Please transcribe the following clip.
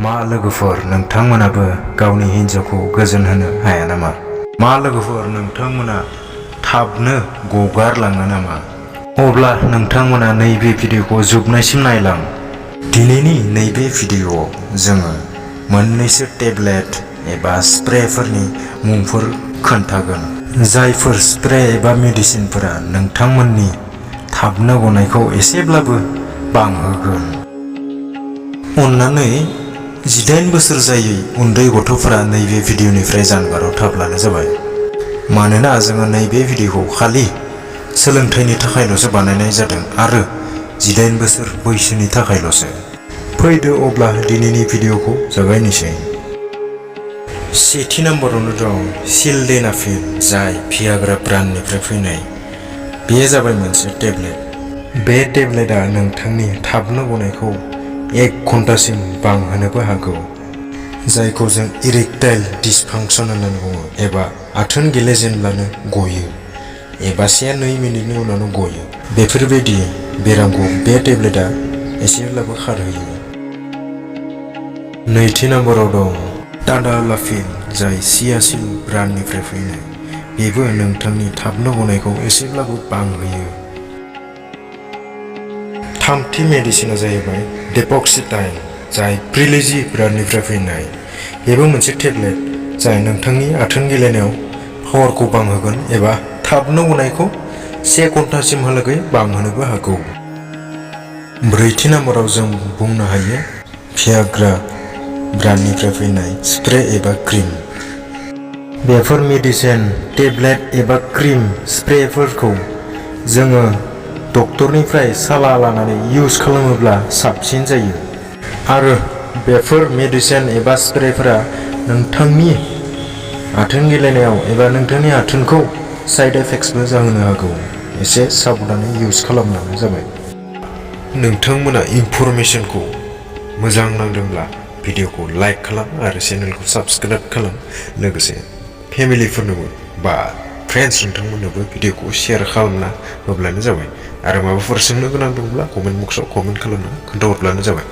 मा लोगोफोर नोंथांमोनाबो गावनि हिन्जावखौ गोजोन होनो हाया नामा? मा लोगोफोर नोंथांमोना थाबनो गगारलाङो नामा? अब्ला नोंथांमोना नैबे भिडिअखौ जोबनायसिम नायलां। दिनैनि नैबे भिडिअआव जोङो मोननैसो टेब्लेट एबा स्प्रेफोरनि मुंफोर खोन्थागोन, जायफोर स्प्रे एबा मेडिसिनफोरा नोंथांमोननि थाबनो गनायखौ एसेब्लाबो बांहोगोन। अन्नानै 18 बोसोर जायै उन्दै गथ'फोरा नैबे भिडिअनिफ्राय जानगाराव थाब्लानो जाबाय, मानोना जोङो नैबे भिडिअखौ खालि सोलोंथाइनि थाखायल'सो बानायनाय जादों आरो 18 बोसोर बैसोनि थाखायल'सो। फैदो अब्ला दिनैनि भिडिअखौ जागायनोसै। सेथि नम्बरावनो दं सिलडेनाफिल, जाय भियाग्रा ब्रान्डनिफ्राय फैनाय। बेयो जाबाय मोनसे टेब्लेट। बे टेब्लेटआ नोंथांनि थाबनो गनायखौ 1 घन्टासिम बांहोनोबो हागौ, जायखौ जों इरेक्टाइल डिसफांक्शन होननानै बुङो, एबा आथोन गेलेजेनब्लानो गयो एबा 1-2 मिनिटनि उनावनो गयो। बेफोरबायदि बेरामखौ बे टेब्लेटआ एसेब्लाबो खारहोयो। नैथि नम्बराव दं टाडालाफिल, जाय सियासिल ब्रान्डनिफ्राय फैनाय। बेबो नोंथांनि थाबनो गनायखौ एसेब्लाबो बांहोयो। थामथि मेडिसिना जाहैबाय डेपक्सिटाइन, जाय प्रिलिजि ब्रान्डनिफ्राय फैनाय। बेबो मोनसे टेब्लेट जाय नोंथांनि आथोन गेलेनायाव पावारखौ बांहोगोन एबा थाबनो गनायखौ 1 घन्टासिमहालागै बांहोनोबो हागौ। ब्रैथि नम्बराव जों बुंनो हायो भियाग्रा ब्रान्डनिफ्राय फैनाय स्प्रे एबा क्रिम। बेफोर मेडिसिन, टेब्लेट एबा क्रिम स्प्रेफोरखौ जोङो डक्टरनिफ्राय सालाह लानानै इउज खालामोब्ला साबसिन जायो, आरो बेफोर मेडिसिन एबा स्प्रेफोरा नोंथांनि आथोन गेलेनायाव एबा नोंथांनि आथोनखौ साइड इफेक्ट्सबो जाहोनो हागौ। एसे साबधानै इउज खालामब्लानो जाबाय। नोंथांमोना इनफरमेशनखौ मोजां नांदोंब्ला भिडिअखौ लाइक खालाम आरो चेनेलखौ साबस्क्राइब खालाम। लोगोसे फेमिलिफोरनोबो बा फ्रेन्ड्स नोंथांमोननोबो भिडिअखौ शेयार खालामना होब्लानो जाबाय। आरो माबाफोर सोंनो गोनां दंब्ला कमेन्ट बक्सआव कमेन्ट खालामना खोन्थाहरब्लानो जाबाय।